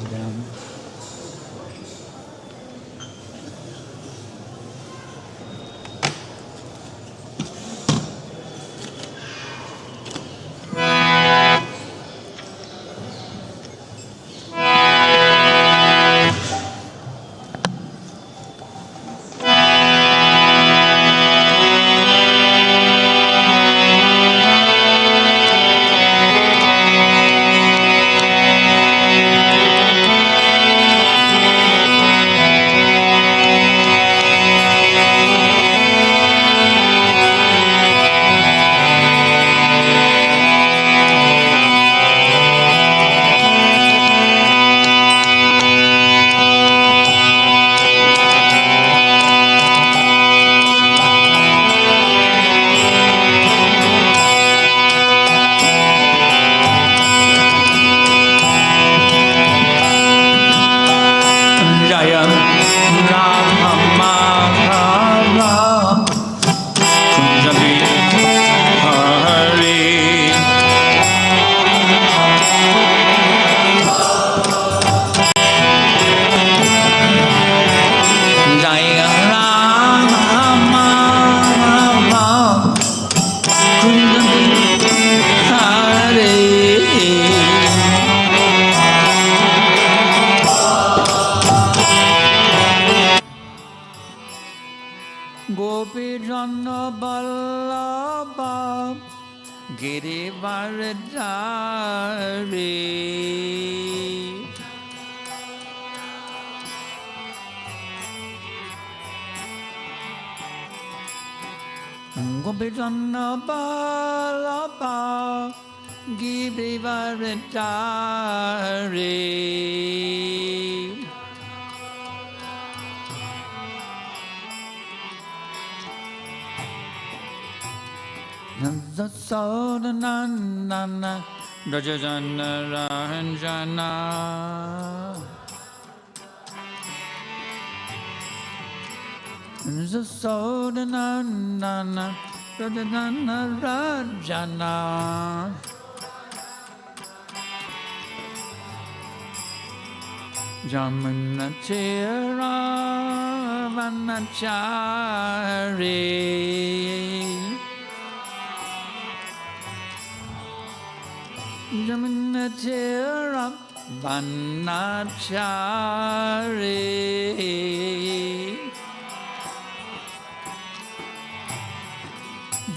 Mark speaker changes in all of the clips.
Speaker 1: to them.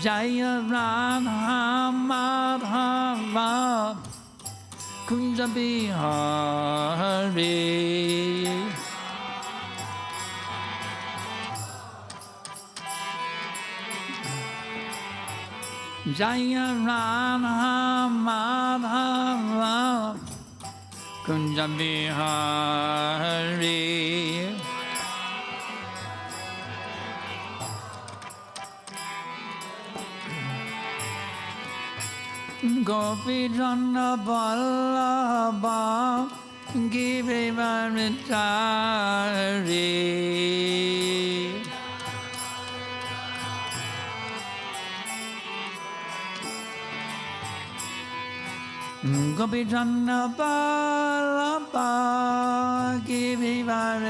Speaker 1: Jaya Radha Madhava Kunja Bihari Jaya Radha Madhava Kunja Bihari Gopi Jana Balava Gṛhīta Gopi Jana Balava Gṛhīta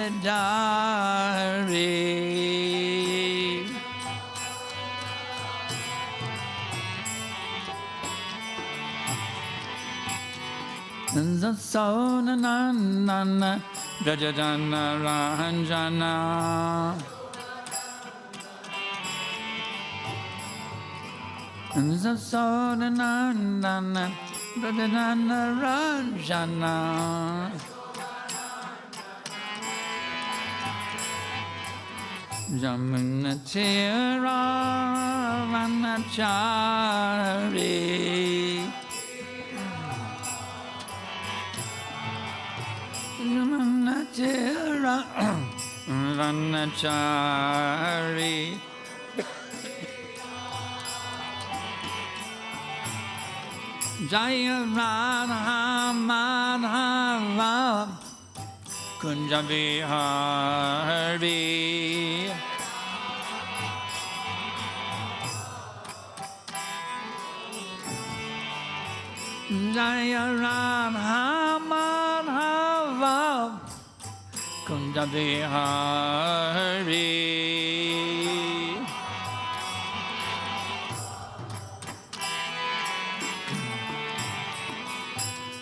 Speaker 1: Sona Rajadana Ranjana Sona Rajadana Ranjana Jamuna Tira Vanachari Tira Vanachari Jaya Radha Madhava Kunja Bihari Jaya Radha Madhava nija-dīdhitibhiḥ.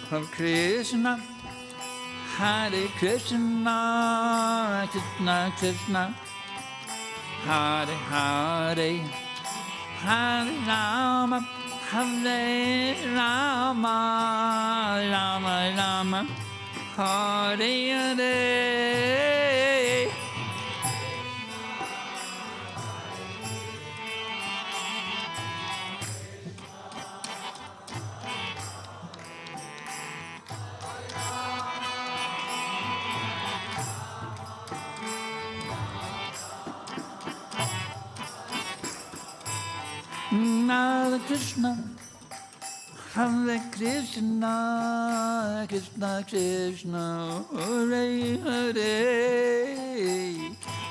Speaker 1: Hare Krishna, Hare Krishna, Krishna Krishna, Hare Hare, Hare Rama, Hare Rama, Rama Rama, Hare Hare. Hare Krishna, Hare Krishna, Krishna Krishna, Hare Hare,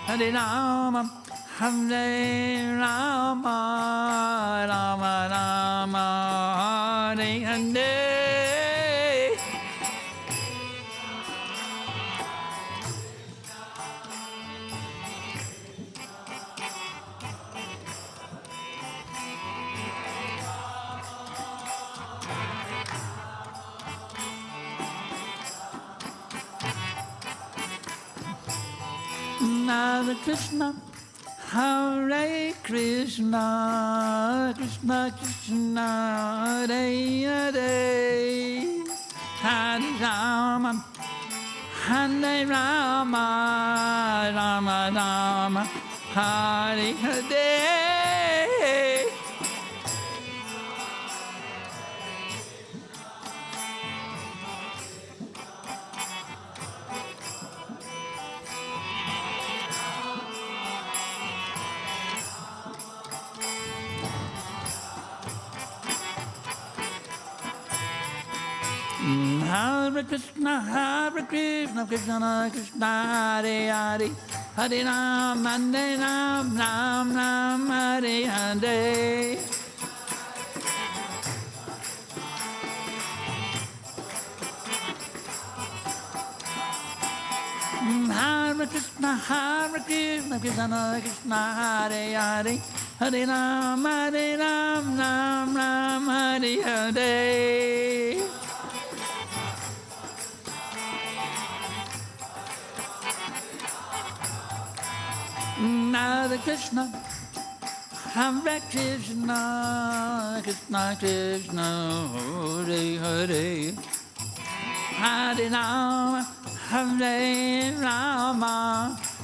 Speaker 1: Hare Rama, Hare Rama, Rama Rama, Hare Hare. Hare Krishna, Hare Krishna, Krishna Krishna, Hare Hare, Hare Rama, Hare Rama, Rama Rama, Hare Hare. Hare Krishna, Hare Krishna, Krishna Krishna, Hare Hare, Hare Ram, Hare Ram, Ram Ram, Hare Hare. Hare Krishna, Hare Krishna, Krishna Krishna, Hare Hare, Hare Ram, Ram Ram, Hare Hare. Hare Krishna, Hare Krishna, Krishna Krishna, Hare Hare, Hare Rama, Hare Rama,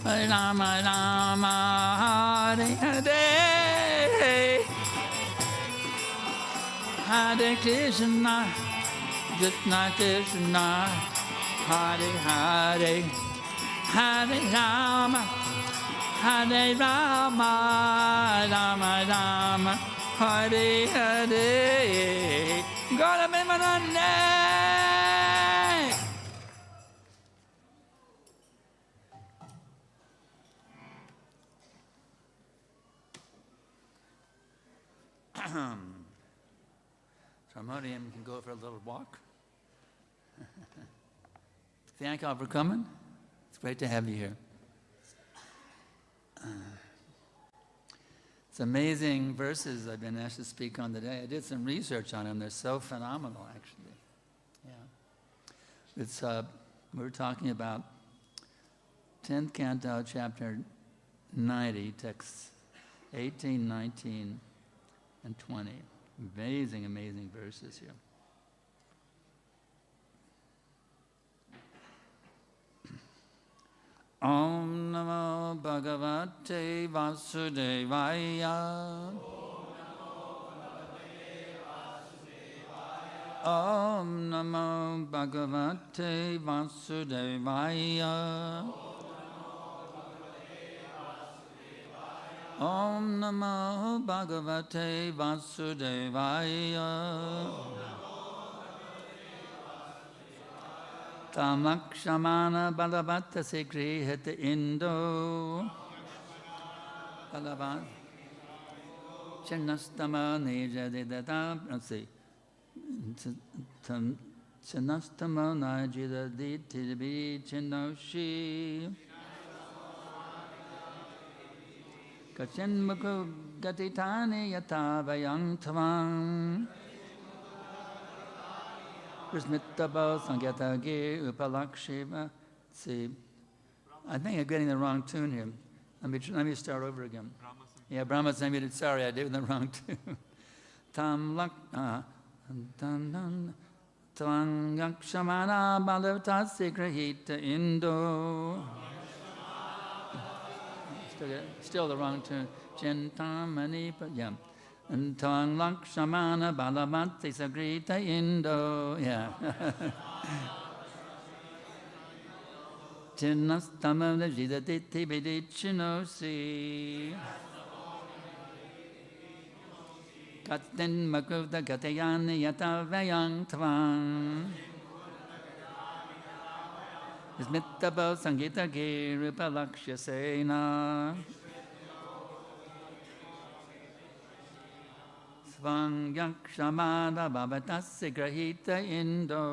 Speaker 1: Rama Rama, Hare Hare. Hare Krishna, Krishna Krishna, Hare Hare, Hare Rama, Hare Rama, Rama Rama, Hare Hare. Gora Vimanande. So Modium can go for a little walk. Thank you all for coming. It's great to have you here. It's amazing verses I've been asked to speak on today. I did some research on them. They're so phenomenal, actually. Yeah. It's we're talking about 10th Canto, chapter 90, texts 18, 19, and 20. Amazing, amazing verses here. Om Namo Bhagavate Vasudevaya. Om Namo Bhagavate Vasudevaya. Om Namo Bhagavate Vasudevaya. yakṣmaṇā balavatāsi gṛhīta indo. Balavatāsi tamo nija-dīdhitibhiḥ. Tamo nija-dīdhitibhiḥ kṣiṇoṣi. kaccin mukunda-gaditāni yathā vayaṁ tvaṁ vismṛtya sthagita-gīr upalakṣyase. See, I think I'm getting the wrong tune here. Let me start over again. Yeah, Brahma Samhita. Sorry, I did the wrong tune. tvaṁ yakṣmaṇā balavatāsi gṛhīta indo. Still the wrong tune. Chintamani, yeah. And tvaṁ yakṣmaṇā balavatāsi gṛhīta indo. Yeah. tamo nija-dīdhitibhiḥ kṣiṇoṣi. kaccin mukunda-gaditāni yathā vayaṁ tvaṁ. vismṛtya sthagita-gīr upalakṣyase. tvaṁ yakṣmaṇā balavatāsi gṛhīta indo.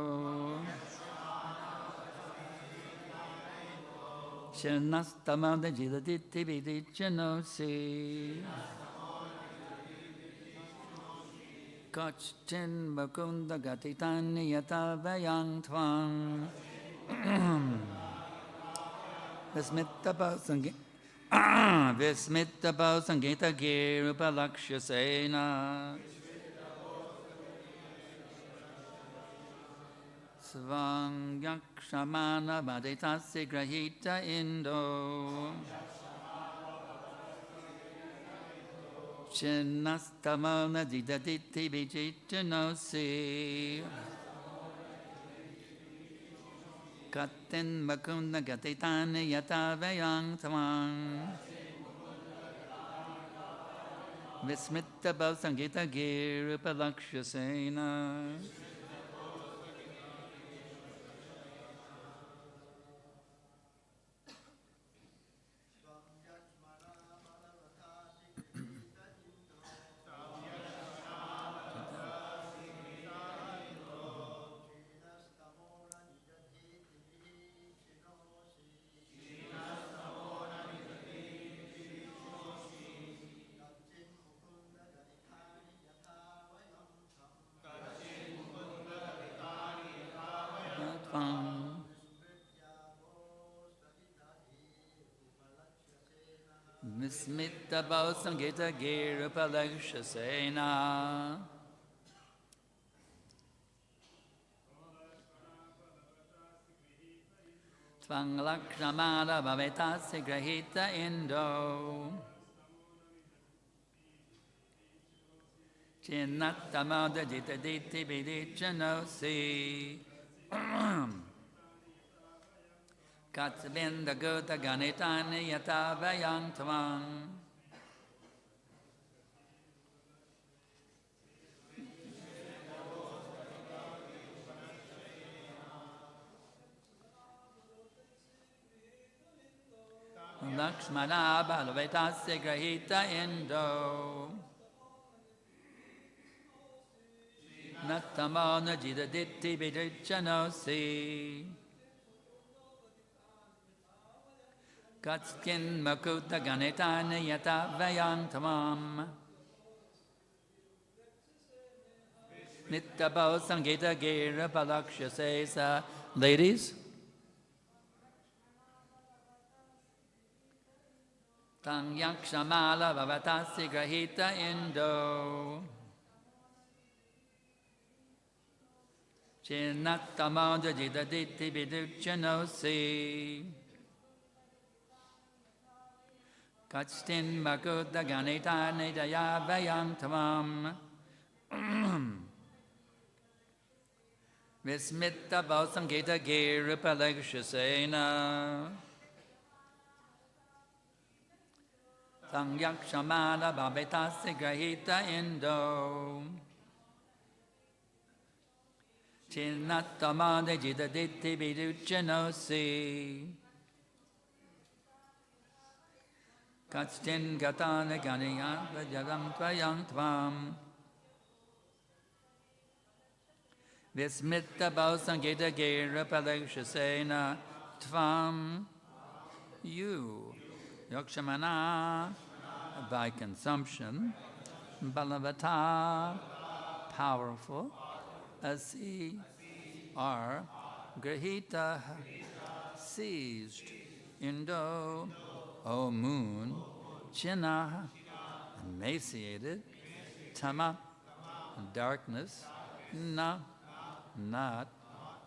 Speaker 1: kṣiṇas tamo nija-dīdhitibhiḥ kṣiṇoṣi. kaccin mukunda-gaditāni yathā vayaṁ tvaṁ. vismṛtya sthagita-gīr upalakṣyase. tvaṁ yakṣmaṇā balavatāsi gṛhīta indo. kṣiṇas tamo nija-dīdhitibhiḥ kṣiṇoṣi. kaccin mukunda-gaditāni yathā vayaṁ tvaṁ. vismṛtya sthagita-gīr upalakṣyase. vismṛtya sthagita-gīr upalakṣyase. tvaṁ yakṣmaṇā balavatāsi gṛhīta indo. kṣiṇas tamo nija-dīdhitibhiḥ kṣiṇoṣi. mukunda-gaditāni yathā vayaṁ tvaṁ. yakṣmaṇā balavatāsi gṛhīta indo. tamo nija-dīdhitibhiḥ kṣiṇoṣi. kaccin mukunda-gaditāni yathā vayaṁ tvaṁ. vismṛtya sthagita-gīr upalakṣyase. Ladies? tvaṁ yakṣmaṇā balavatāsi gṛhīta indo. kṣiṇas tamo nija-dīdhitibhiḥ kṣiṇoṣi. kaccin mukunda-gaditāni yathā vayaṁ tvaṁ. vismṛtya sthagita-gīr upalakṣyase. tvaṁ yakṣmaṇā balavatāsi gṛhīta indo. kṣiṇas tamo nija-dīdhitibhiḥ kṣiṇoṣi. kaccin gātāni-gāni-yātvajadam tvayaṁ tvaṁ. vismṛtya sthagita-gīr upalakṣyase. tvaṁ. You. yakṣmaṇā by consumption, balavatāsi, powerful, asi, are, gṛhīta, seized, indo, O moon, cṣiṇas, emaciated, tamo, darkness, not,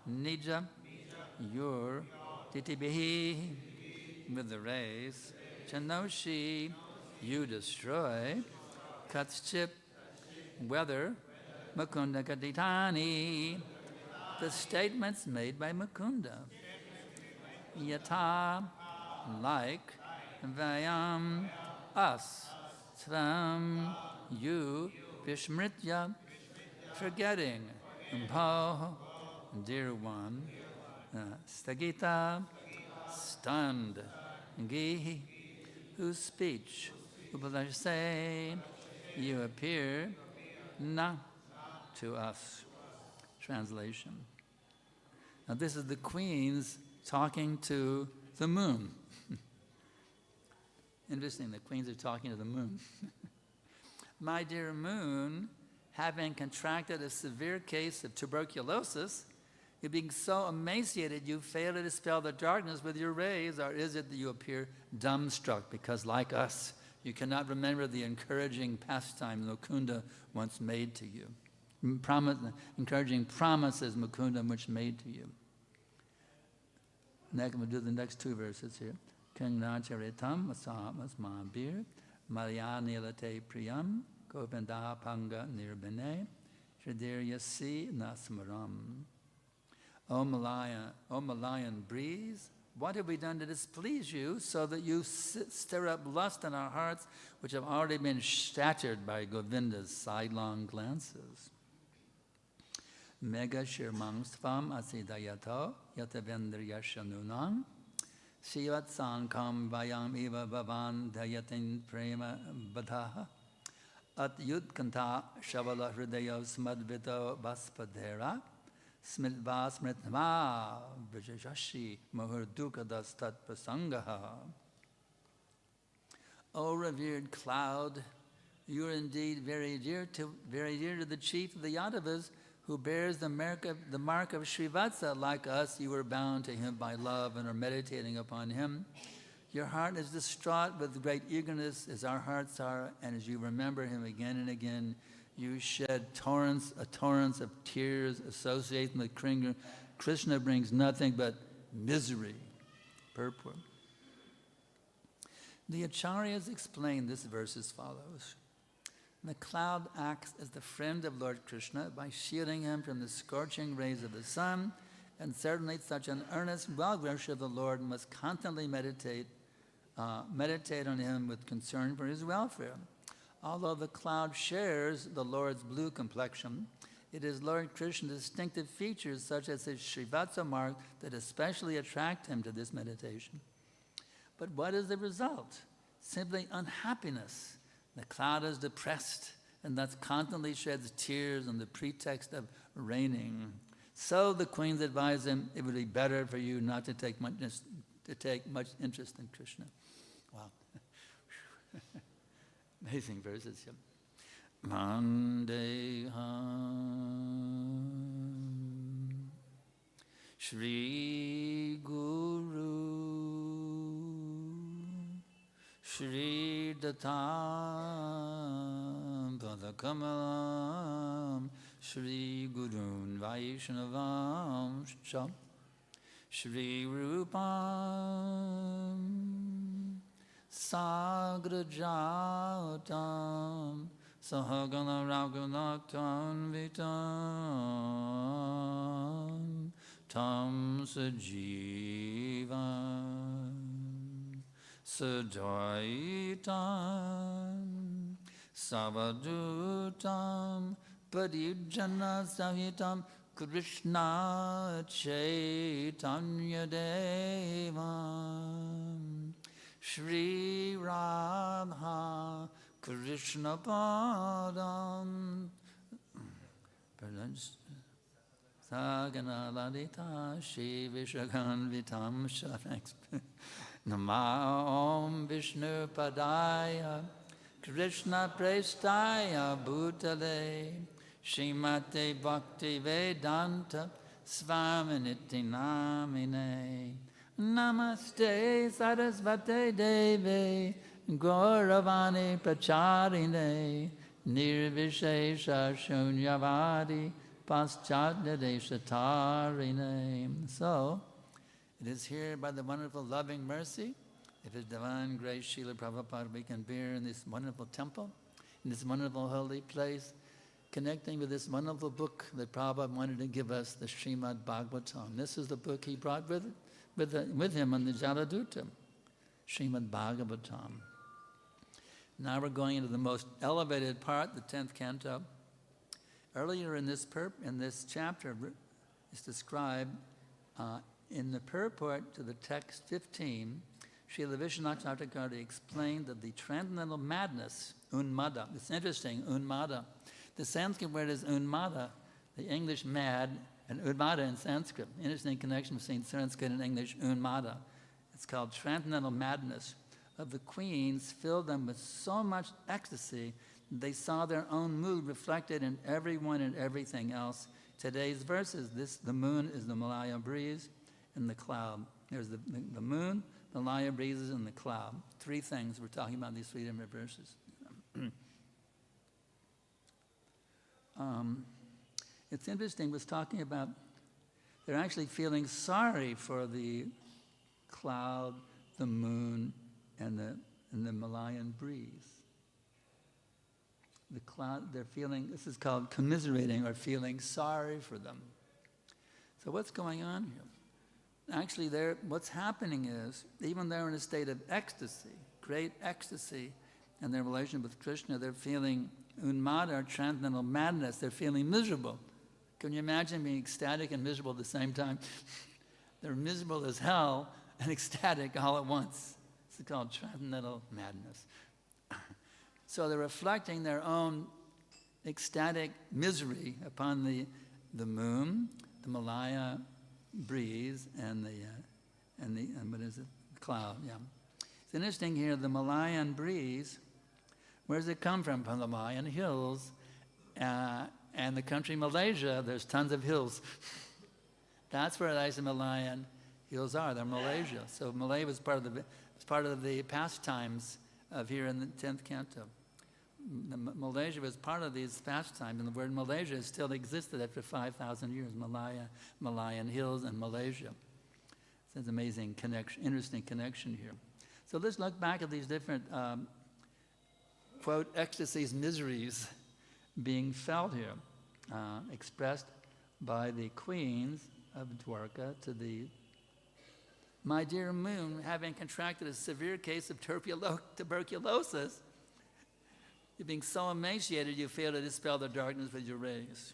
Speaker 1: nija-dīdhitibhiḥ, with the rays, kṣiṇoṣi, you destroy, kaccin, whether, mukunda-gaditāni, the statements made by Mukunda, yathā, like, vayaṁ, us, tvaṁ, you, vismṛtya, forgetting, bhoḥ, dear one, sthagita, stunned, gṛhīta, whose speech, upalakṣyase, you appear, to us. Translation. Now this is the queens talking to the moon. Interesting, the queens are talking to the moon. My dear moon, having contracted a severe case of tuberculosis, you're being so emaciated you fail to dispel the darkness with your rays, or is it that you appear dumbstruck because, like us, you cannot remember the encouraging pastime Mukunda once made to you? Encouraging promises Mukunda which made to you. Next, we'll do the next two verses here. Kṣiṇoṣi vasmṛtya malayānilate priyam govinda panga nirbane shridiryasi nasmaram. O Malayan breeze, what have we done to displease you so that you stir up lust in our hearts which have already been shattered by Govinda's sidelong glances? Mega shirmangsvam asida yathā yatavendriyashanunam shivat sankam vayaṁ eva bhavan dayatin prema badhaha at yudkanta shavala hridayo smadvito vaspadhera smidva smritva vijajashi mahurdukadas tat prasangaha. O revered cloud, you are indeed very dear to the chief of the Yadavas, who bears the mark of Srivatsa. Like us, you are bound to him by love and are meditating upon him. Your heart is distraught with great eagerness as our hearts are, and as you remember him again and again, you shed torrents of tears associated with Krishna brings nothing but misery. Purport. The Acharyas explain this verse as follows. The cloud acts as the friend of Lord Krishna by shielding him from the scorching rays of the sun, and certainly such an earnest well-wisher of the Lord must constantly meditate on him with concern for his welfare. Although the cloud shares the Lord's blue complexion, it is Lord Krishna's distinctive features such as his Srivatsa mark that especially attract him to this meditation. But what is the result? Simply unhappiness. The cloud is depressed and thus constantly sheds tears on the pretext of raining. So the queens advise him, it would be better for you not to take much interest in Krishna. Wow. Amazing verses here. Mandeham Shri Guru Shri Datam Padakamalam Shri Gurun Vaishnavam Sham Shri Rupam Sagrajatam Sahagana Raghunatam Vitam Tam Sajivam Sadaitam Savadutam Padijana Sahitam Krishna Chaitanya Devam Shri Radha Krishna Padam Sagana Ladita Shri Vishagan Vitam Shanex Nama Om Vishnu Padaya Krishna Prestaya Bhutale Srimate Bhakti Vedanta Svaminiti Namine Namaste Sarasvate Deve Gauravani Pracharine Nirvishesha Shunyavadi Paschadadeshatarine. So, it is here by the wonderful loving mercy of His Divine Grace Srila Prabhupada we can be in this wonderful temple, in this wonderful holy place, connecting with this wonderful book that Prabhupada wanted to give us, the Srimad Bhagavatam. This is the book he brought with him on the Jaladuta, Srimad Bhagavatam. Now we're going into the most elevated part, the 10th canto. Earlier in this chapter, it's described in the purport to the text 15, Srila Vishwanath explained that the transcendental madness, unmada, it's interesting, unmada. The Sanskrit word is unmada, the English mad, and unmada in Sanskrit. Interesting connection between Sanskrit and English, unmada. It's called transcendental madness of the queens filled them with so much ecstasy they saw their own mood reflected in everyone and everything else. Today's verses, the moon is the Malaya breeze and the cloud. There's the moon, the Malaya breezes, and the cloud. Three things we're talking about in these three different verses. It's interesting, was talking about they're actually feeling sorry for the cloud, the moon, and the Malayan breeze. The cloud, they're feeling, this is called commiserating or feeling sorry for them. So what's going on here? Actually, what's happening is, even they're in a state of ecstasy, great ecstasy, in their relation with Krishna, they're feeling unmada, or transcendental madness. They're feeling miserable. Can you imagine being ecstatic and miserable at the same time? They're miserable as hell and ecstatic all at once. It's called transcendental madness. So they're reflecting their own ecstatic misery upon the moon, the Malaya breeze, and what is it? The cloud. Yeah. It's interesting here. The Malayan breeze. Where does it come from? From the Malayan hills, and the country Malaysia. There's tons of hills. That's where the Malayan hills are. They're Malaysia. So Malay was part of the pastimes of here in the 10th canto. Malaysia was part of these pastimes, and the word Malaysia still existed after 5,000 years. Malayan hills, and Malaysia. It's an amazing connection, interesting connection here. So let's look back at these different, quote, ecstasies, miseries being felt here, expressed by the queens of Dwarka to the my dear moon, having contracted a severe case of tuberculosis, you're being so emaciated you fail to dispel the darkness with your rays.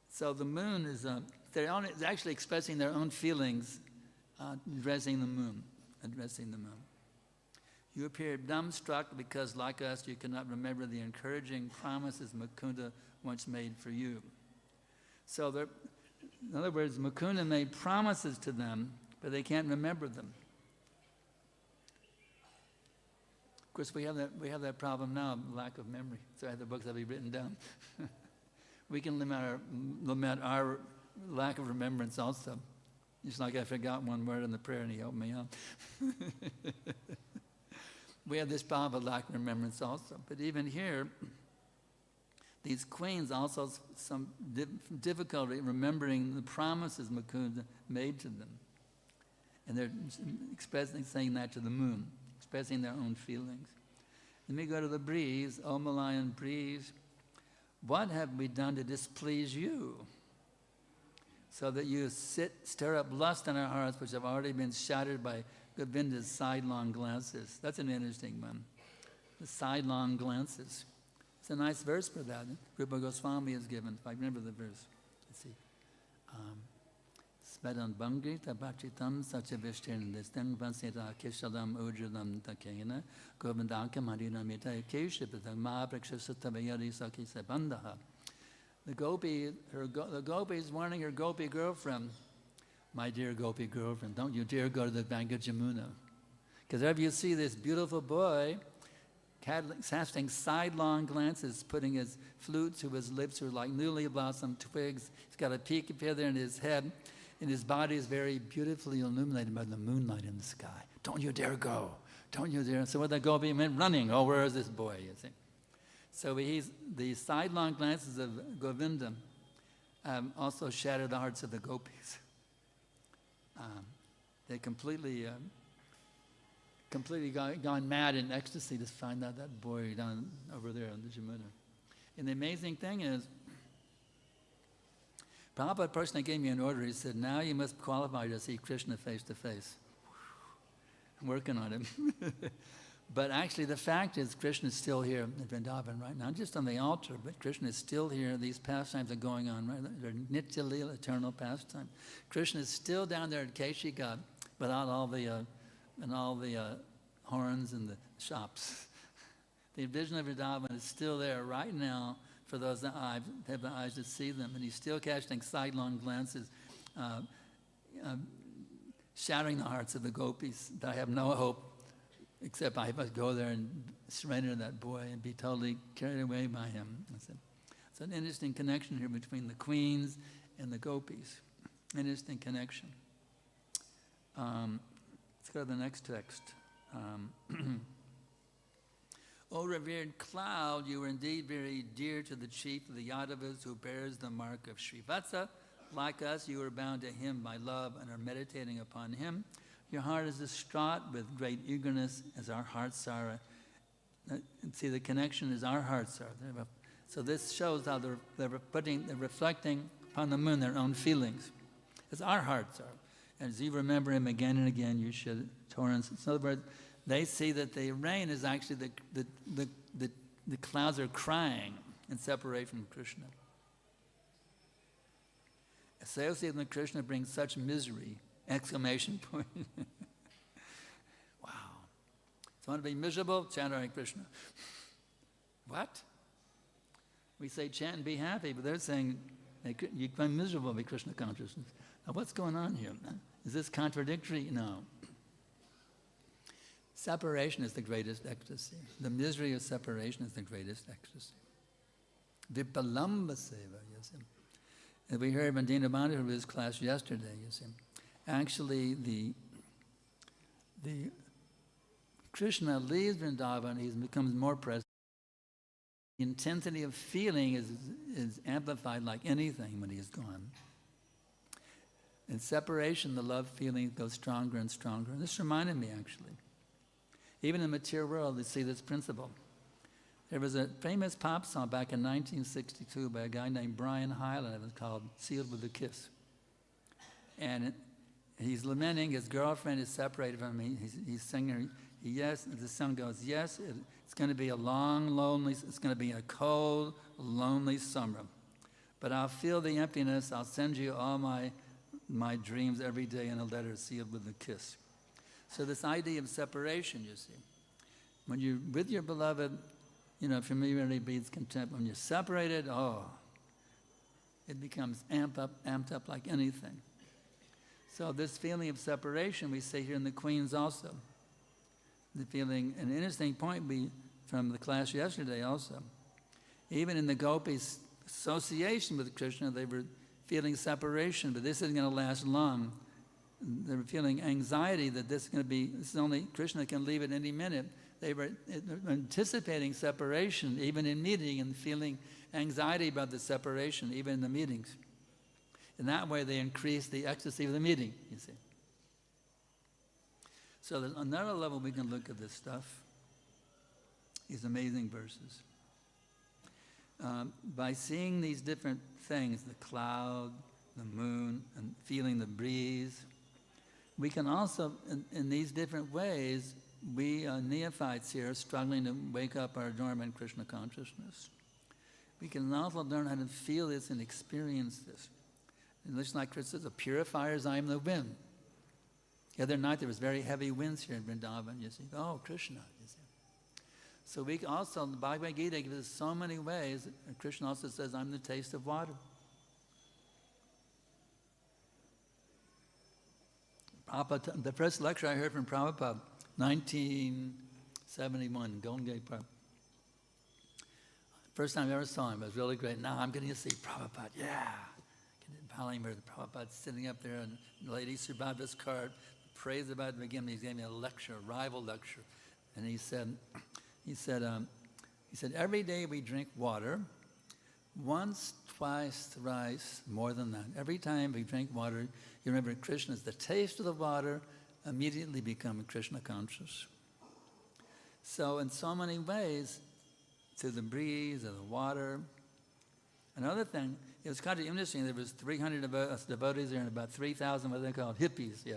Speaker 1: So the moon is they're actually expressing their own feelings, addressing the moon. You appear dumbstruck because, like us, you cannot remember the encouraging promises Mukunda once made for you. So in other words, Mukunda made promises to them, but they can't remember them. Of course, we have that problem now, lack of memory. So I have the books that we've written down. We can lament our lack of remembrance also. It's like I forgot one word in the prayer and he helped me out. We have this problem of lack of remembrance also. But even here, these queens also some difficulty remembering the promises Mukunda made to them. And they're saying that to the moon, expressing their own feelings. Let me go to the breeze. O Malayan breeze, what have we done to displease you? So that you stir up lust in our hearts, which have already been shattered by Govinda's sidelong glances. That's an interesting one. The sidelong glances. It's a nice verse for that. Rupa Goswami is given, if I remember the verse. Let's see. Svedam bhangita bhachitam satyavishtin distam vasita kishalam ujadam takena govindakam harinamita keshipatam mahaprikshasatavayari saki sebandaha. The gopi is warning her gopi girlfriend, my dear gopi girlfriend, don't you dare go to the bank of Jamuna. Because whenever you see this beautiful boy, casting sidelong glances, putting his flute to his lips, who are like newly blossomed twigs. He's got a peak of feather in his head, and his body is very beautifully illuminated by the moonlight in the sky. Don't you dare go. Don't you dare. So what the gopi went running. Oh, where is this boy, you see? So the sidelong glances of Govinda also shattered the hearts of the gopis. They completely gone mad in ecstasy to find out that boy down over there on the Jamuna. And the amazing thing is, Prabhupada personally gave me an order. He said, now you must qualify to see Krishna face to face. I'm working on him. But actually the fact is Krishna is still here in Vrindavan right now, not just on the altar, but Krishna is still here. These pastimes are going on, right? They're nitya lila, eternal pastime. Krishna is still down there at Keshighat without all the horns and the shops. The vision of Vrindavan is still there right now for those that have the eyes to see them. And he's still casting sidelong glances, shattering the hearts of the gopis. I have no hope except I must go there and surrender that boy and be totally carried away by him. It's an interesting connection here between the queens and the gopis. Interesting connection. Let's go to the next text. O revered cloud, you are indeed very dear to the chief of the Yadavas who bears the mark of Srivatsa. Like us, you are bound to him by love and are meditating upon him. Your heart is distraught with great eagerness as our hearts are. See, the connection is our hearts are. So this shows how they're reflecting upon the moon their own feelings. As our hearts are. As you remember him again and again, you shed torrents. In other words, they see that the rain is actually the clouds are crying in separation from Krishna. Associating with Krishna brings such misery! Exclamation point. Wow. So want to be miserable? Chant Hare Krishna. What? We say chant and be happy, but they're saying you become miserable by Krishna consciousness. Now what's going on here? Is this contradictory? No. Separation is the greatest ecstasy. The misery of separation is the greatest ecstasy. Vipalamba seva, you see. And we heard from Dina Bandhu's class yesterday, you see. Actually, the Krishna leaves Vrindavan, he becomes more present. The intensity of feeling is amplified like anything when he is gone. In separation, the love feeling goes stronger and stronger. And this reminded me, actually. Even in the material world, you see this principle. There was a famous pop song back in 1962 by a guy named Brian Hyland. It was called Sealed with a Kiss. And he's lamenting his girlfriend is separated from him. He's singing, yes, the song goes, yes, it's going to be a long, lonely, it's going to be a cold, lonely summer. But I'll feel the emptiness. I'll send you all my dreams every day in a letter sealed with a kiss. So this idea of separation, you see. When you're with your beloved, familiarity breeds contempt. When you're separated, it becomes amped up like anything. So this feeling of separation we see here in the queens also. The feeling, an interesting point from the class yesterday also. Even in the gopis' association with Krishna, they were feeling separation, but this isn't going to last long. They were feeling anxiety that this is only Krishna can leave at any minute. They were anticipating separation, even in meeting, and feeling anxiety about the separation, even in the meetings. In that way, they increase the ecstasy of the meeting, you see. So there's another level we can look at this stuff, these amazing verses. By seeing these different things, the cloud, the moon, and feeling the breeze, we can also, in these different ways, we neophytes here struggling to wake up our dormant Krishna consciousness. We can also learn how to feel this and experience this. It looks like Krishna says, the purifiers, I am the wind. The other night there was very heavy winds here in Vrindavan, you see. Oh, Krishna, you see. So we also, the Bhagavad Gita gives us so many ways, and Krishna also says, I'm the taste of water. The first lecture I heard from Prabhupada, 19 71, Golden Gate Park. First time I ever saw him, it was really great. Now I'm getting to see Prabhupada, yeah. Pallinger, Prabhupada sitting up there, and the lady survived his card, praised about it again. He gave me a lecture, a rival lecture. And he said, every day we drink water, once, twice, thrice, more than that. Every time we drink water, you remember Krishna is the taste of the water, immediately become Krishna conscious. So in so many ways, through the breeze, or the water. Another thing, it was kind of interesting, there was 300 devotees there and about 3,000 what they call hippies, yeah,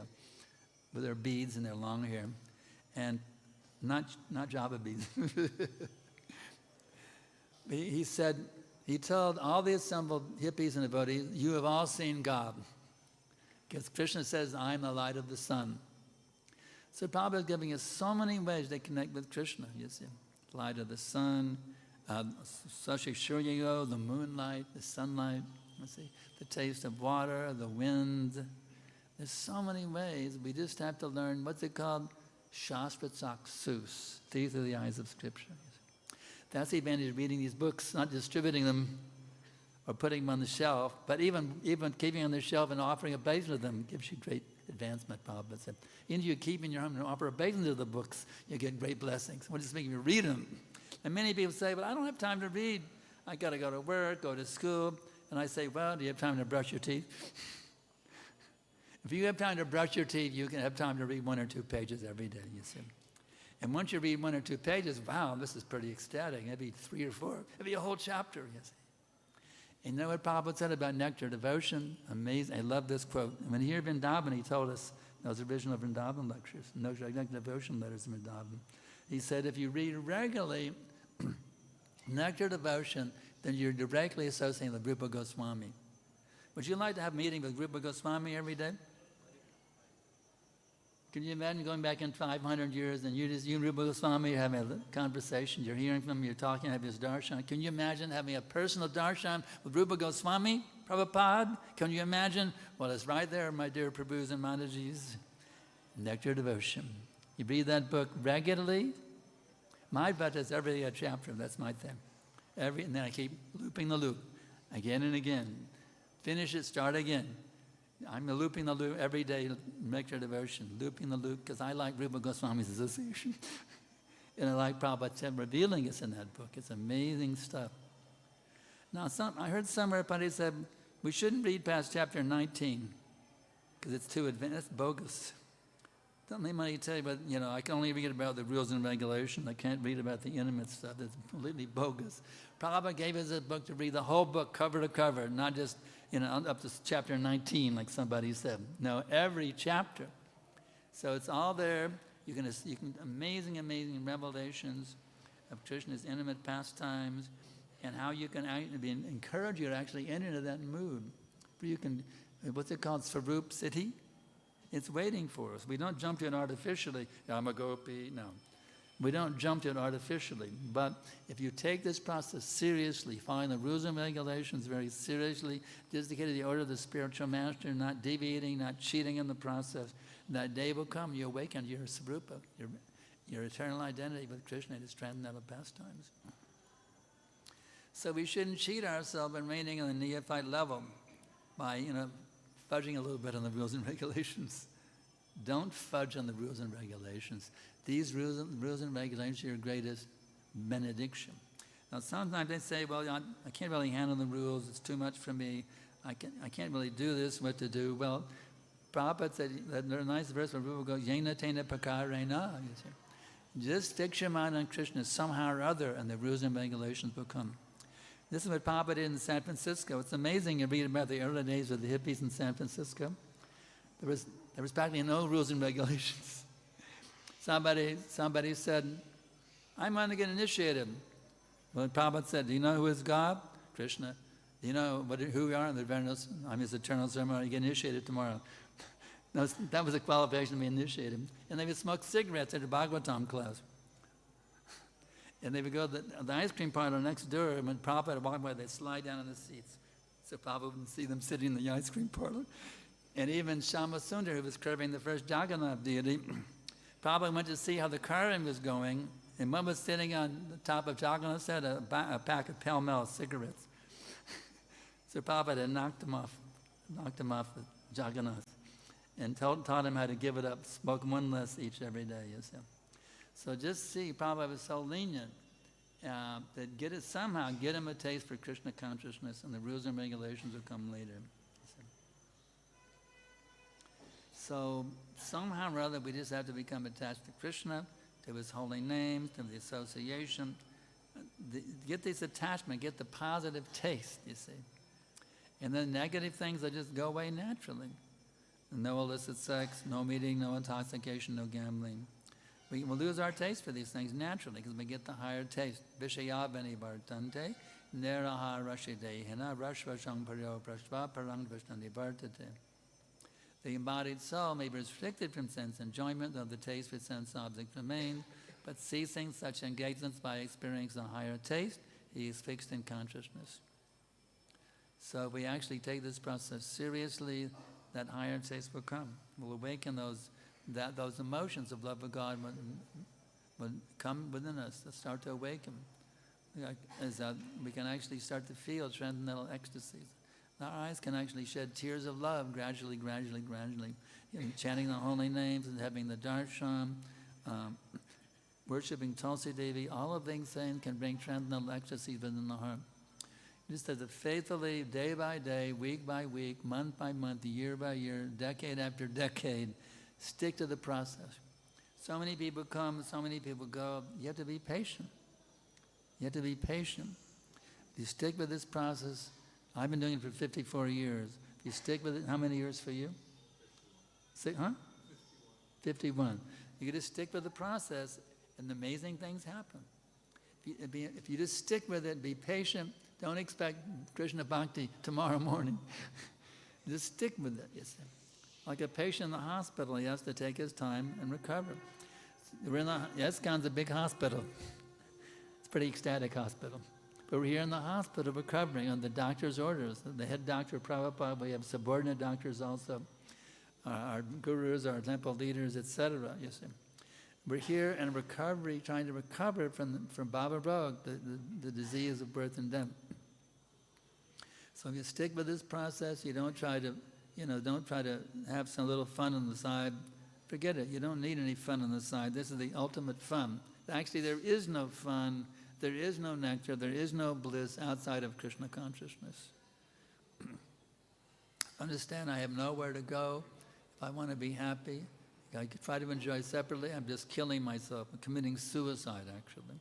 Speaker 1: with their beads and their long hair. And not Java beads. He said, he told all the assembled hippies and devotees, you have all seen God. Because Krishna says, I am the light of the sun. So Prabhupada is giving us so many ways they connect with Krishna, you see. Light of the sun, Sashishuryayo, the moonlight, the sunlight, you see, the taste of water, the wind. There's so many ways. We just have to learn, what's it called? Shastra Sus, see through the eyes of Scripture. That's the advantage of reading these books, not distributing them or putting them on the shelf, but even keeping them on the shelf and offering obeisance to them gives you great advancement, Prabhupada said. Even if you keep in your home and offer obeisance to the books, you get great blessings. We're just making you read them. And many people say, well, I don't have time to read. I got to go to work, go to school. And I say, well, do you have time to brush your teeth? If you have time to brush your teeth, you can have time to read 1 or 2 pages every day, you see. And once you read 1 or 2 pages, wow, this is pretty ecstatic. Maybe 3 or 4. It'd be a whole chapter, you see. And you know what Prabhupada said about nectar devotion? Amazing. I love this quote. When here in Vrindavan, he told us, those original Vrindavan lectures, nectar devotion letters in Vrindavan. He said, if you read regularly nectar devotion, then you're directly associating with Rupa Goswami. Would you like to have a meeting with Rupa Goswami every day? Can you imagine going back in 500 years and you and Rupa Goswami are having a conversation, you're hearing from him, you're talking, have his darshan. Can you imagine having a personal darshan with Rupa Goswami, Prabhupada? Can you imagine? Well, it's right there, my dear Prabhus and Mataji's. Nectar devotion. You read that book regularly. My bhatta is every chapter, that's my thing. And then I keep looping the loop again and again. Finish it, start again. I'm looping the loop every day, nectar devotion, looping the loop, because I like Rupa Goswami's association. And I like Prabhupada revealing us in that book. It's amazing stuff. Now, I heard somewhere somebody said, we shouldn't read past chapter 19, because it's too advanced. That's bogus. Don't let me tell you, but I can only read about the rules and regulations. I can't read about the intimate stuff. That's completely bogus. Prabhupada gave us a book to read the whole book, cover to cover, not just up to chapter 19, like somebody said. No, every chapter. So it's all there. You can amazing revelations of Krishna's intimate pastimes, and how you can encourage you to actually enter into that mood. You can, what's it called, Svarup Siddhi? It's waiting for us. We don't jump to it artificially. I'm a gopi. No. We don't jump to it artificially. But if you take this process seriously, following the rules and regulations very seriously, dedicated to the order of the spiritual master, not deviating, not cheating in the process, that day will come, you awaken your Svarupa, your eternal identity with Krishna, his transcendental pastimes. So we shouldn't cheat ourselves in remaining on the neophyte level by, fudging a little bit on the rules and regulations. Don't fudge on the rules and regulations. These rules and regulations are your greatest benediction. Now, sometimes they say, well, I can't really handle the rules. It's too much for me. I can't really do this, what to do. Well, Prabhupada said, there's a nice verse where Rupa goes, yena tena pakarena. Just fix your mind on Krishna somehow or other, and the rules and regulations will come. This is what Prabhupada did in San Francisco. It's amazing to read about the early days of the hippies in San Francisco. There was practically no rules and regulations. Somebody said, I'm going to get initiated. Well, Prabhupada said, do you know who is God? Krishna. Do you know who we are? I'm his eternal servant. You get initiated tomorrow. That was a qualification to be initiated. And they would smoke cigarettes at the Bhagavatam class. And they would go to the ice cream parlor next door, and when Prabhupada would walk by, they'd slide down on the seats. So Prabhupada wouldn't see them sitting in the ice cream parlor. And even Shama Sundar, who was curving the first Jagannath deity, Prabhupada went to see how the carving was going And one was sitting on the top of Jagannath's head, a pack of Pall Mall cigarettes. So Prabhupada had knocked him off the Jagannath, and taught him how to give it up, smoke one less each every day, you see. So just see, Prabhupada was so lenient that somehow get him a taste for Krishna consciousness, and the rules and regulations will come later. So somehow or other, we just have to become attached to Krishna, to his holy names, to the association. Get this attachment, get the positive taste, you see. And then negative things that just go away naturally. No illicit sex, no eating, no intoxication, no gambling. We will lose our taste for these things naturally because we get the higher taste. Vishayavani vartante, neraha rashidehina, rashvashang paryo prashva parang vishnani vartate. The embodied soul may be restricted from sense enjoyment, though the taste for sense objects remains, but ceasing such engagements by experiencing a higher taste, he is fixed in consciousness. So if we actually take this process seriously, that higher taste will come. Will awaken those emotions of love of God will come within us, to start to awaken. We can actually start to feel transcendental ecstasies. Our eyes can actually shed tears of love gradually, chanting the holy names and having the darshan, worshipping Tulsi Devi. All of these things can bring transcendental ecstasy within the heart. Just as faithfully, day by day, week by week, month by month, year by year, decade after decade, stick to the process. So many people come, so many people go. You have to be patient. You have to be patient. If you stick with this process, I've been doing it for 54 years. If you stick with it, how many years for you? 51. You just stick with the process, and amazing things happen. If you just stick with it, be patient, don't expect Krishna Bhakti tomorrow morning. Just stick with it, you see. Like a patient in the hospital, he has to take his time and recover. ISKCON's a big hospital. It's a pretty ecstatic hospital. But we're here in the hospital recovering on the doctor's orders. The head doctor, Prabhupada, we have subordinate doctors also, our gurus, our temple leaders, etc. You see, we're here in recovery, trying to recover from Baba Rog, the disease of birth and death. So if you stick with this process, you don't try to have some little fun on the side. Forget it. You don't need any fun on the side. This is the ultimate fun. Actually, there is no fun. There is no nectar, there is no bliss outside of Krishna consciousness. Understand, I have nowhere to go. If I want to be happy, I could try to enjoy separately. I'm just killing myself. I'm committing suicide, actually.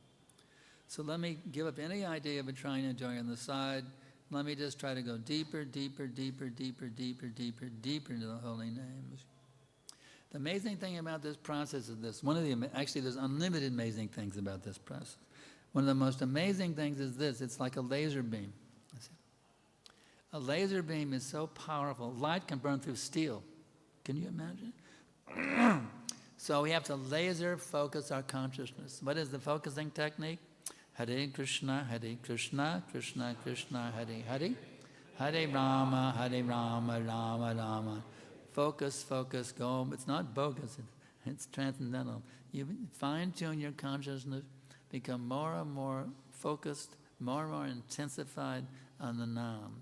Speaker 1: So let me give up any idea of trying to enjoy on the side. Let me just try to go deeper, deeper, deeper, deeper, deeper, deeper, deeper into the holy names. The amazing thing about this process is this. Actually, there's unlimited amazing things about this process. One of the most amazing things is this. It's like a laser beam. A laser beam is so powerful. Light can burn through steel. Can you imagine? So we have to laser focus our consciousness. What is the focusing technique? Hare Krishna, Krishna Krishna, Hare Hare. Hare Rama, Rama Rama. Focus, focus, go. It's not bogus. It's transcendental. You fine-tune your consciousness, become more and more focused, more and more intensified on the Nam.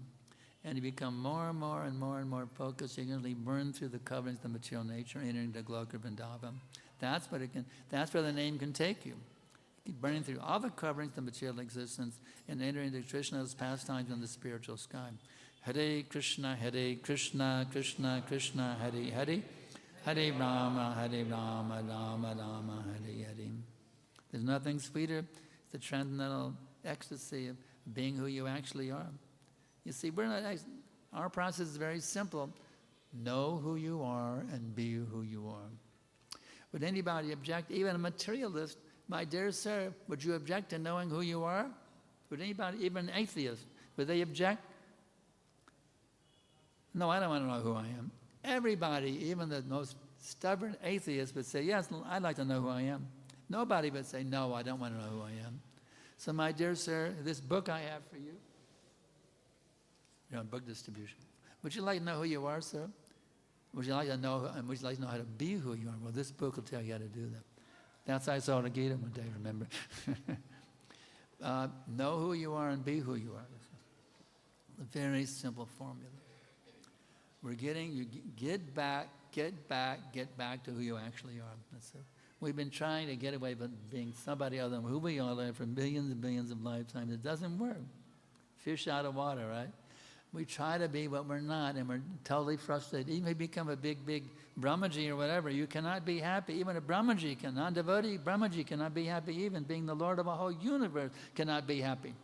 Speaker 1: And you become more and more and more and more focused, you can really burn through the coverings of the material nature, entering the Gloka Vrindavan. That's where the name can take you. Keep burning through all the coverings of material existence and entering into Krishna's pastimes in the spiritual sky. Hare Krishna, Krishna Krishna, Hare Hare. Hare Rama, Rama Rama, Hare Hare. There's nothing sweeter. It's the transcendental ecstasy of being who you actually are. You see, our process is very simple. Know who you are and be who you are. Would anybody object? Even a materialist, my dear sir, would you object to knowing who you are? Would anybody, even an atheist, would they object? No, I don't want to know who I am. Everybody, even the most stubborn atheist, would say, yes, I'd like to know who I am. Nobody would say, no, I don't want to know who I am. So my dear sir, this book I have for you, you're on book distribution. Would you like to know who you are, sir? Would you like to know how to be who you are? Well, this book will tell you how to do that. That's I saw the Gita one day, remember? Know who you are and be who you are. A very simple formula. We're getting, you get back to who you actually are. That's it. We've been trying to get away from being somebody other than who we are for billions and billions of lifetimes. It doesn't work. Fish out of water, right? We try to be what we're not, and we're totally frustrated. Even if you become a big Brahmaji or whatever, you cannot be happy. Even a Brahmaji, non-devotee Brahmaji cannot be happy. Even being the Lord of a whole universe cannot be happy.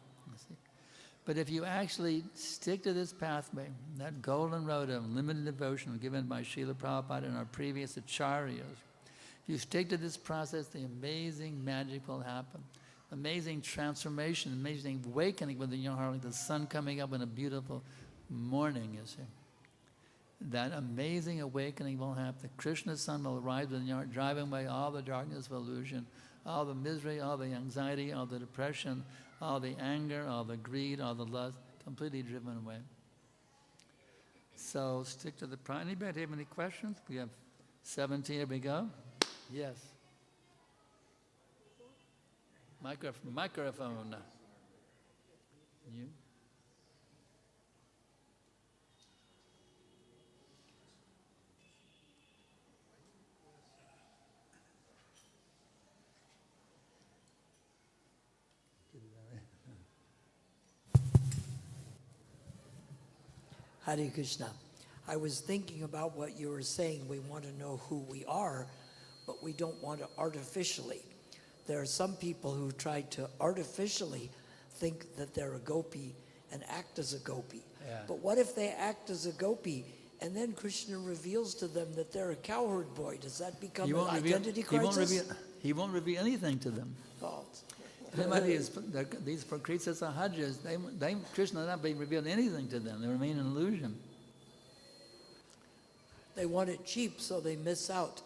Speaker 1: But if you actually stick to this pathway, that golden road of limited devotion given by Srila Prabhupada and our previous acharyas, if you stick to this process, the amazing magic will happen. Amazing transformation, amazing awakening within your heart, like the sun coming up in a beautiful morning, you see. That amazing awakening will happen. The Krishna's sun will rise within your heart, driving away all the darkness of illusion, all the misery, all the anxiety, all the depression, all the anger, all the greed, all the lust, completely driven away. So stick to the pride. Anybody have any questions? We have 17, here we go. Yes. Microphone. You?
Speaker 2: Hare Krishna. I was thinking about what you were saying. We want to know who we are, but we don't want to artificially. There are some people who try to artificially think that they're a gopi and act as a gopi.
Speaker 1: Yeah.
Speaker 2: But what if they act as a gopi and then Krishna reveals to them that they're a cowherd boy? Does that become an identity crisis?
Speaker 1: He won't reveal anything to them.
Speaker 2: Oh.
Speaker 1: These prakritas sahajas, Krishna not being revealed anything to them. They remain an illusion.
Speaker 2: They want it cheap, so they miss out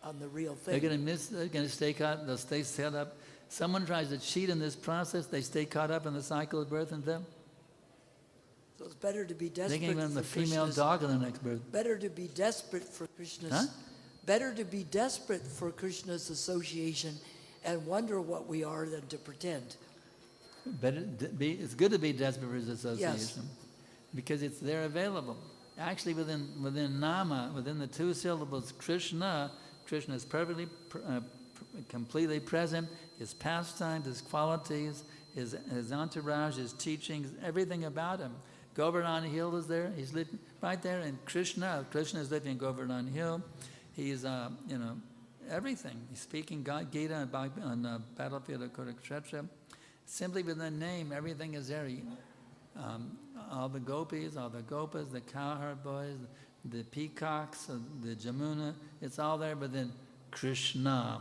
Speaker 2: on the real thing.
Speaker 1: They're going to stay caught, they'll stay set up. Someone tries to cheat in this process, they stay caught up in the cycle of birth and death.
Speaker 2: So it's better to be desperate.
Speaker 1: They can even the female dog in the next birth.
Speaker 2: Better to be desperate for Krishna's.
Speaker 1: Huh?
Speaker 2: Better to be desperate for Krishna's association and wonder what we are than to pretend.
Speaker 1: It's good to be desperate for his association,
Speaker 2: Yes.
Speaker 1: because it's there available. Actually, within nama, within the two syllables, Krishna is perfectly, completely present. His pastimes, his qualities, his entourage, his teachings, everything about him. Govardhan Hill is there. He's living right there, and Krishna is living in Govardhan Hill. He's, everything. He's speaking Gita on battlefield of Kurukshetra. Simply with the name, everything is there. All the gopis, all the gopas, the cowherd boys, the peacocks, the Jamuna, it's all there within Krishna.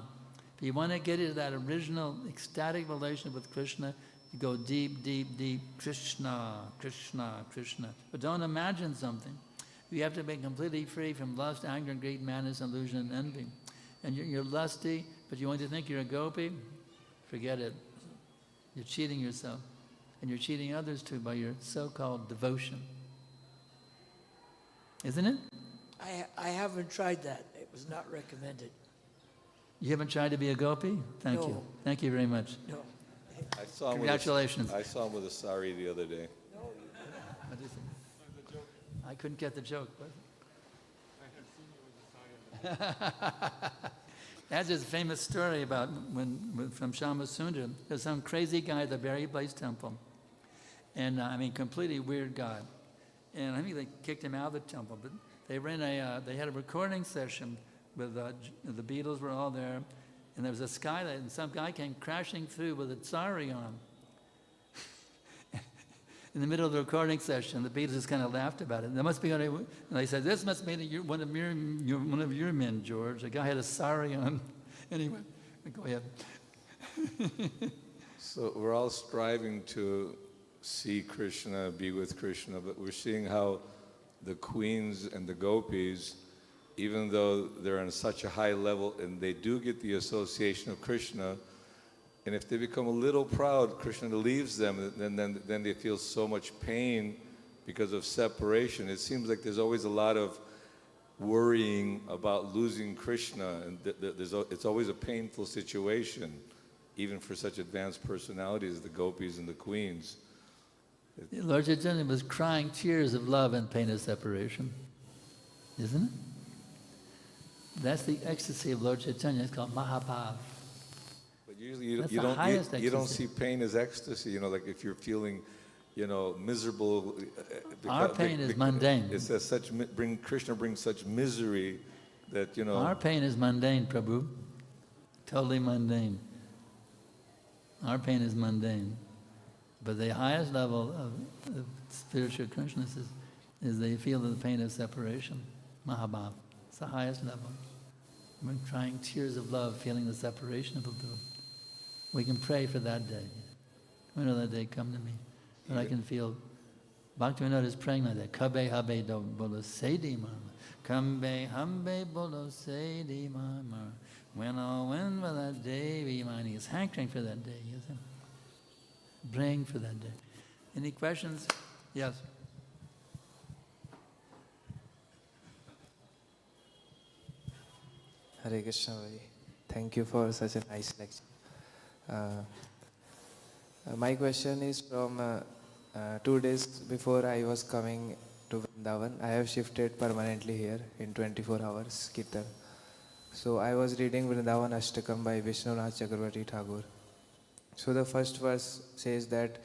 Speaker 1: If you want to get into that original ecstatic relationship with Krishna, you go deep, deep, deep, Krishna, Krishna, Krishna. But don't imagine something. You have to be completely free from lust, anger, greed, madness, illusion, and envy. And you're lusty, but you want to think you're a gopi? Forget it. You're cheating yourself. And you're cheating others too by your so-called devotion. Isn't it?
Speaker 2: I haven't tried that. It was not recommended.
Speaker 1: You haven't tried to be a gopi? Thank you.
Speaker 2: No.
Speaker 1: Thank you very much.
Speaker 2: No.
Speaker 1: Congratulations.
Speaker 3: I saw him with a sari the other day.
Speaker 1: What is it? I couldn't get the joke. That's his famous story about from Shama Sundar. There's some crazy guy at the Berry Place temple. And completely weird guy. And I think they kicked him out of the temple. But they had a recording session with the Beatles were all there. And there was a skylight, and some guy came crashing through with a sari on. In the middle of the recording session, the Beatles just kind of laughed about it. There must be, and they said, "This must be one of your men, George." The guy had a sari on. Anyway, go ahead.
Speaker 3: So we're all striving to see Krishna, be with Krishna, but we're seeing how the queens and the gopis, even though they're on such a high level and they do get the association of Krishna, and if they become a little proud, Krishna leaves them, then they feel so much pain because of separation. It seems like there's always a lot of worrying about losing Krishna, and it's always a painful situation, even for such advanced personalities as the gopis and the queens.
Speaker 1: Lord Chaitanya was crying tears of love and pain of separation, isn't it? That's the ecstasy of Lord Chaitanya. It's called Mahabhav.
Speaker 3: But usually you don't see pain as ecstasy. You know, like if you're feeling, you know, miserable.
Speaker 1: Our pain is mundane.
Speaker 3: It says Krishna brings such misery that, you know.
Speaker 1: Our pain is mundane, Prabhu. Totally mundane. Our pain is mundane. But the highest level of spiritual consciousness is they feel the pain of separation. Mahabhav. It's the highest level. We're crying tears of love, feeling the separation of the two. We can pray for that day. When will that day come to me? That I can feel. Bhaktivinoda is praying like that. Kabe habe do bolo sedi mama. Kambe hambe bolo sedi mama. When will that day be mine? He's hankering for that day, isn't he? Praying for that day. Any questions? Yes.
Speaker 4: Hare Krishna Bhai. Thank you for such a nice lecture. My question is from 2 days before I was coming to Vrindavan. I have shifted permanently here in 24 hours, Kirtan. So I was reading Vrindavan Ashtakam by Vishnu Thakur. So the first verse says that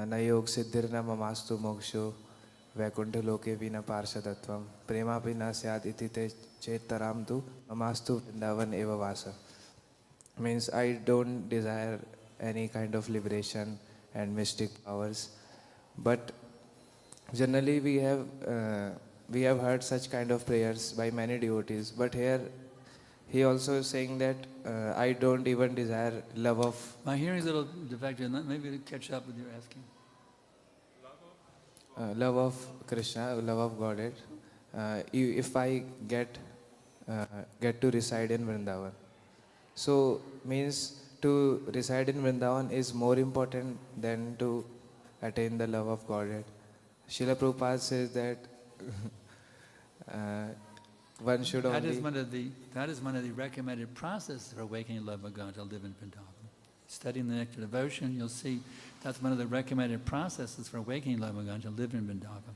Speaker 4: na yog siddhirna mamastu moksho vaikuntha loke vina parshadattvam premapi na syad iti te cetaram tu mamastu vrindavan eva vasa. Means I don't desire any kind of liberation and mystic powers, but generally we have heard such kind of prayers by many devotees, but here he also is saying that I don't even desire love of...
Speaker 1: My hearing's a little defective. Maybe to catch up with your asking.
Speaker 4: Love of Krishna, love of Godhead. If I get to reside in Vrindavan. So, means to reside in Vrindavan is more important than to attain the love of Godhead. Srila Prabhupada says that one should
Speaker 1: that
Speaker 4: only...
Speaker 1: That is one of the recommended processes for awakening love of God to live in Vrindavan. Studying the Nectar Devotion, you'll see that's one of the recommended processes for awakening love of God to live in Vrindavan.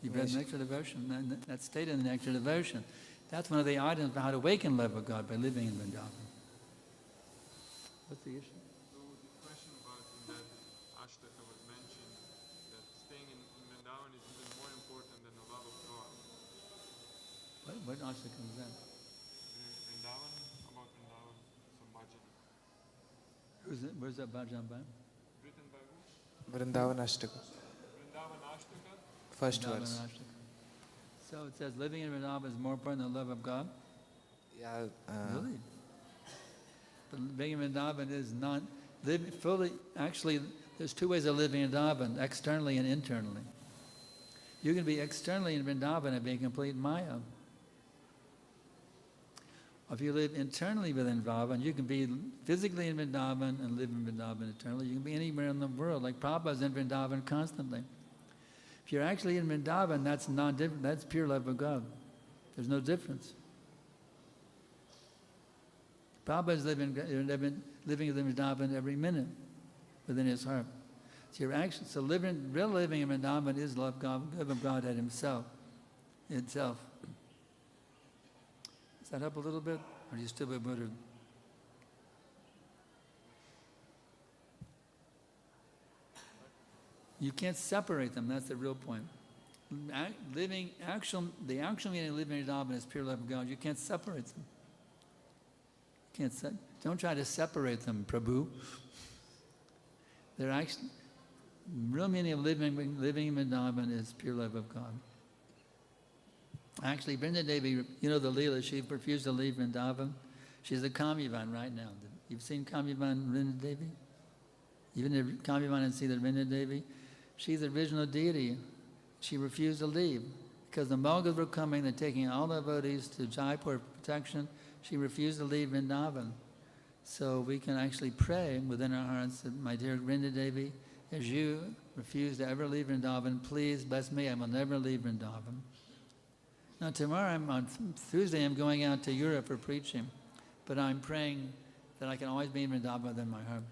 Speaker 1: You've read the Nectar Devotion? That's stated in the Nectar Devotion. That's one of the items for how to awaken love of God by living in Vrindavan. What's the issue?
Speaker 5: So the question about in that Ashtaka was mentioned that staying in Vrindavan is even more important than the love of God.
Speaker 1: What Ashtaka is that?
Speaker 5: Vrindavan, about Vrindavan, some bhajan.
Speaker 1: Where's that bhajan by?
Speaker 5: Written by who?
Speaker 4: Vrindavan Ashtaka.
Speaker 5: Vrindavan Ashtaka?
Speaker 4: First
Speaker 1: Vrindavan
Speaker 4: verse.
Speaker 1: Ashtaka. So it says living in Vrindavan is more important than the love of God?
Speaker 4: Yeah.
Speaker 1: Really? But living in Vrindavan is not living fully. Actually, there's two ways of living in Vrindavan: externally and internally. You can be externally in Vrindavan and be in complete Maya. If you live internally within Vrindavan, you can be physically in Vrindavan and live in Vrindavan eternally. You can be anywhere in the world. Like Prabhupada's in Vrindavan constantly. If you're actually in Vrindavan, that's not different. That's pure love of God. There's no difference. Prabhupada is living in Vrindavan every minute within his heart. So you're actually real living in Vrindavan is love of Godhead Himself. Itself. Does that help a little bit, or do you still be better? You can't separate them. That's the real point. The actual meaning of living in Vrindavan is pure love of God. You can't separate them. Don't try to separate them, Prabhu. They're actually real meaning of living in Vrindavan is pure love of God. Actually, Vrinda Devi, you know the Leela, she refused to leave Vrindavan. She's a Kamyavan right now. You've seen Kamyavan Vrinda Devi? Even the Kamyavan and see the Vrinda Devi? She's the original deity. She refused to leave. Because the Mughals were coming, they're taking all the devotees to Jaipur for protection. She refused to leave Vrindavan. So we can actually pray within our hearts that my dear Vrinda Devi, as you refuse to ever leave Vrindavan, please bless me, I will never leave Vrindavan. Now tomorrow, on Tuesday, I'm going out to Europe for preaching, but I'm praying that I can always be in Vrindavan within my heart.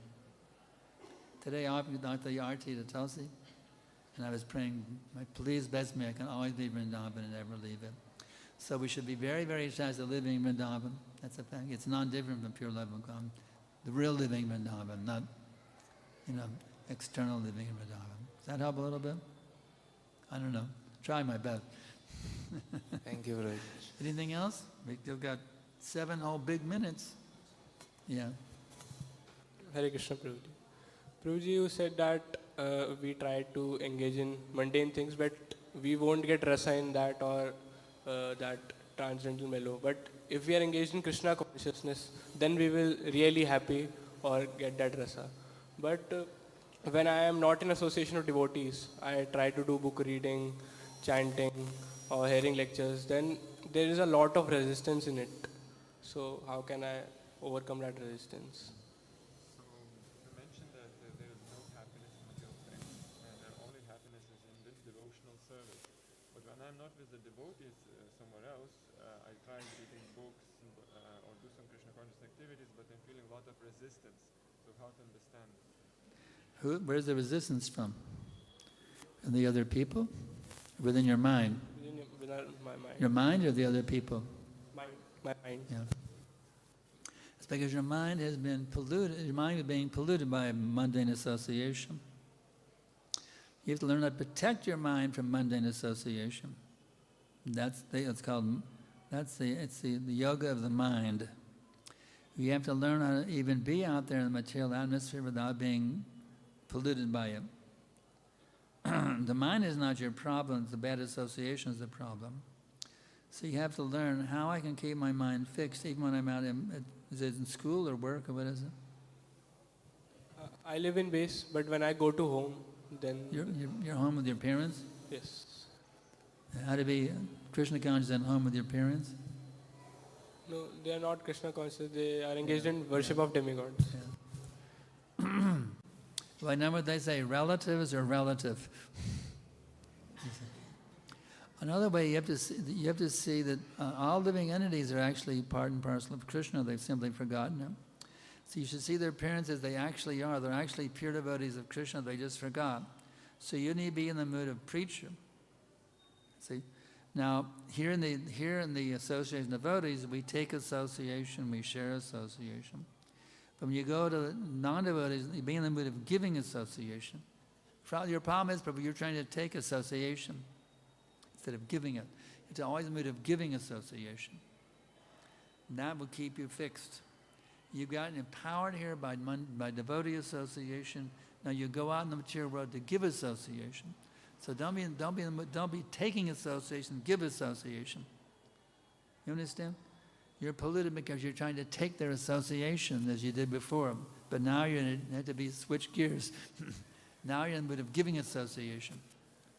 Speaker 1: Today I offered the arti to Tulsi, and I was praying, please bless me, I can always be in Vrindavan and never leave it. So we should be very, very attached to living in Vrindavan. That's a fact. It's non-different from pure love of God. The real living in Vrindavan, not, external living in Vrindavan. Does that help a little bit? I don't know. Try my best.
Speaker 4: Thank you, Prabhuji.
Speaker 1: Anything else? We've got 7 whole big minutes. Yeah.
Speaker 6: Hare Krishna, Prabhuji. Prabhuji, you said that we try to engage in mundane things, but we won't get rasa in that or that transcendental mellow. But if we are engaged in Krishna consciousness, then we will really happy or get that rasa. But when I am not in association of devotees, I try to do book reading, chanting, or hearing lectures, then there is a lot of resistance in it. So how can I overcome that resistance?
Speaker 5: So you mentioned that there is no happiness in material things, and that only happiness is in this devotional service. But when I'm not with the devotees somewhere else, I try reading books or do some Krishna conscious activities, but I'm feeling a lot of resistance. So how to understand?
Speaker 1: Where's the resistance from? From the other people? Within your mind?
Speaker 6: Within my mind.
Speaker 1: Your mind or the other people?
Speaker 6: My mind.
Speaker 1: Yeah. It's because your mind has been polluted, your mind is being polluted by mundane association. You have to learn how to protect your mind from mundane association. It's the yoga of the mind. You have to learn how to even be out there in the material atmosphere without being polluted by it. The mind is not your problem, the bad association is the problem. So you have to learn how I can keep my mind fixed even when I'm out is it in school or work or what is it?
Speaker 6: I live in base, but when I go to home, then...
Speaker 1: You're home with your parents?
Speaker 6: Yes.
Speaker 1: How to be Krishna conscious at home with your parents?
Speaker 6: No, they are not Krishna conscious. They are engaged in worship of demigods.
Speaker 1: Yeah. Well, I know what they say, relatives are relative. Another way you have to see that all living entities are actually part and parcel of Krishna. They've simply forgotten him. So you should see their parents as they actually are. They're actually pure devotees of Krishna. They just forgot. So you need to be in the mood of preacher. See, now here in the association of devotees, we take association, we share association. But when you go to non-devotees, you be in the mood of giving association. Your problem is, Prabhu, you're trying to take association instead of giving it. It's always in the mood of giving association. And that will keep you fixed. You've gotten empowered here by devotee association. Now you go out in the material world to give association. So don't be taking association, give association. You understand? You're polluted because you're trying to take their association as you did before. But now you have to switch gears. Now you're in the mood of giving association.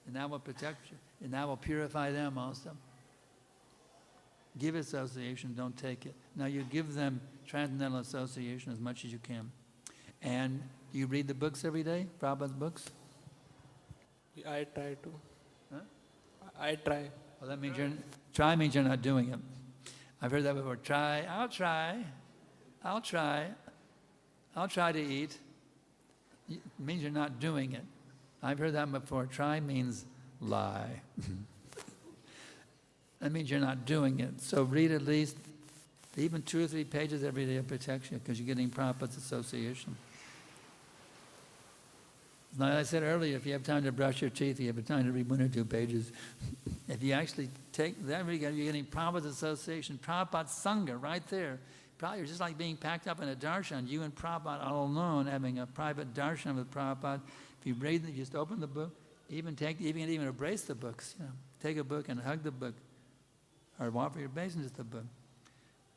Speaker 1: And that will protect you. And that will purify them also. Give association, don't take it. Now you give them transcendental association as much as you can. And do you read the books every day, Prabhupada's books?
Speaker 6: I try to.
Speaker 1: Huh?
Speaker 6: I try.
Speaker 1: Well, that means try means you're not doing it. I've heard that before. I'll try to eat. It means you're not doing it. I've heard that before. Try means lie. That means you're not doing it. So read at least even 2 or 3 pages every day of protection because you're getting Prabhupada's association. Now, as I said earlier, if you have time to brush your teeth, you have time to read 1 or 2 pages. If you actually take that, you're getting Prabhupada's association, Prabhupada's Sangha right there. You're just like being packed up in a darshan, you and Prabhupada all alone, having a private darshan with Prabhupada. If you read it, you just open the book, even embrace the books. Take a book and hug the book, or offer your obeisance to the book.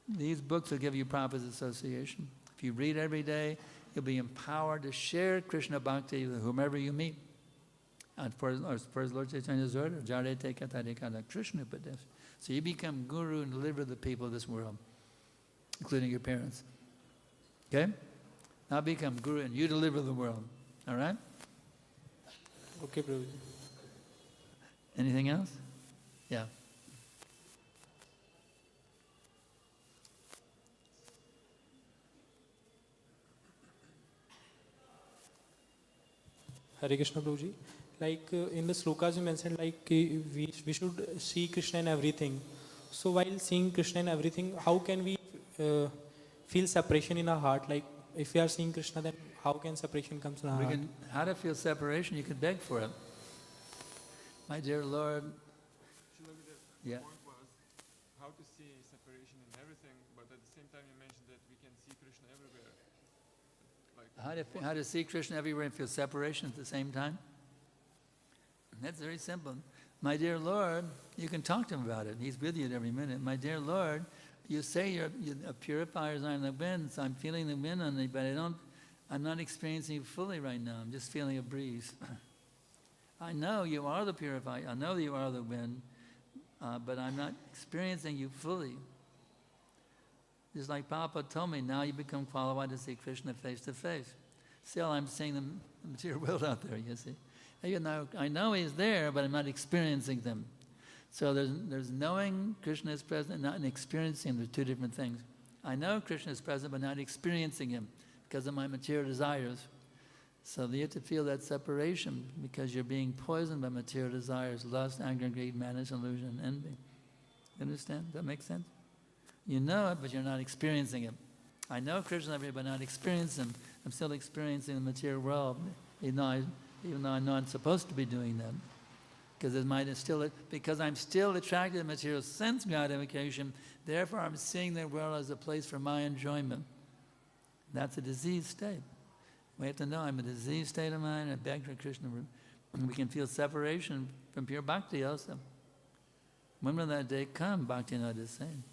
Speaker 1: These books will give you Prabhupada's association. If you read every day, you'll be empowered to share Krishna Bhakti with whomever you meet. And first Lord Chaitanya's order, Jarete Katarikada Krishna Upadesh. So you become guru and deliver the people of this world, including your parents. Okay? Now become guru and you deliver the world. All right?
Speaker 6: Okay, Prabhuji.
Speaker 1: Anything else? Yeah.
Speaker 7: Hare Krishna Prabhuji. Like in the slokas you mentioned like we should see Krishna in everything. So while seeing Krishna in everything, how can we feel separation in our heart? Like if we are seeing Krishna, then how can separation come in our heart?
Speaker 1: How to feel separation? You can beg for it. My dear Lord. Yeah.
Speaker 5: The point was how to see separation in everything, but at the same time you mentioned that we can see Krishna everywhere. Like
Speaker 1: How to see Krishna everywhere and feel separation at the same time? That's very simple. My dear Lord, you can talk to him about it. He's with you at every minute. My dear Lord, you say your purifiers are in the wind, so I'm feeling the wind on me, but I'm not experiencing you fully right now. I'm just feeling a breeze. I know you are the purifier. I know you are the wind, but I'm not experiencing you fully. Just like Papa told me, now you become qualified to see Krishna face to face. Still, I'm seeing the material world out there, you see. Even though I know he's there, but I'm not experiencing them. So there's knowing Krishna is present and not experiencing him. There's two different things. I know Krishna is present, but not experiencing him because of my material desires. So you have to feel that separation because you're being poisoned by material desires, lust, anger, greed, madness, illusion, and envy. You understand? Does that make sense? You know it, but you're not experiencing it. I know Krishna everywhere, but not experiencing him. I'm still experiencing the material world, even though I know I'm supposed to be doing that. Because I'm still attracted to material sense gratification, therefore I'm seeing the world as a place for my enjoyment. That's a diseased state. We have to know I'm a diseased state of mind. I beg for Krishna. We can feel separation from pure bhakti also. When will that day come? Bhakti-vinod is saying.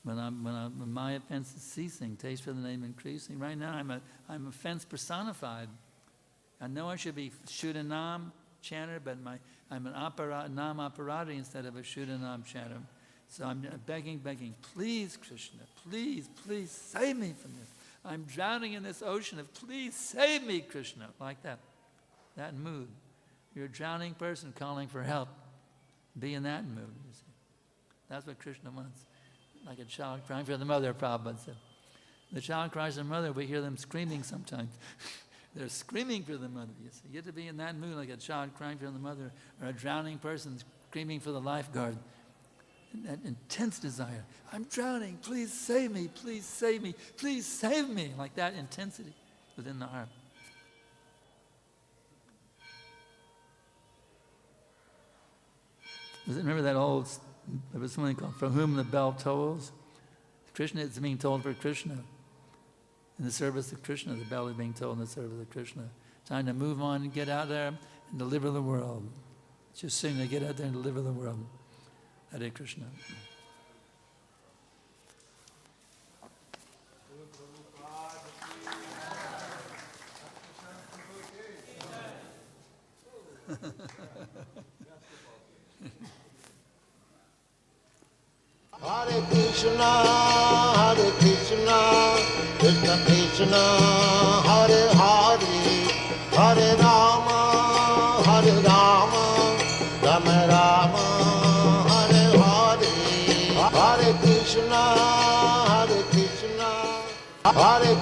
Speaker 1: When my offense is ceasing, taste for the name increasing. Right now I'm offense personified. I know I should be Shuddhanam chanter, but I'm an Nam Aparati instead of a Shuddhanam chanter. So I'm begging, please Krishna, please save me from this. I'm drowning in this ocean of please save me, Krishna. Like that mood. You're a drowning person calling for help. Be in that mood, you see. That's what Krishna wants. Like a child crying for the mother, Prabhupada said. The child cries for the mother, we hear them screaming sometimes. They're screaming for the mother, you see. You have to be in that mood like a child crying for the mother or a drowning person screaming for the lifeguard. That intense desire. I'm drowning, please save me, please save me, please save me. Like that intensity within the heart. Remember that there was something called "From Whom the Bell Tolls"? Krishna is being told for Krishna. In the service of Krishna, the bell is being told in the service of Krishna. Time to move on and get out there and deliver the world. Just sing to get out there and deliver the world. Hare Krishna.
Speaker 8: Hare Krishna, Krishna Krishna, Hare Hare, Hare Rama, Rama Rama, Hare Hare, Hare Krishna, Hare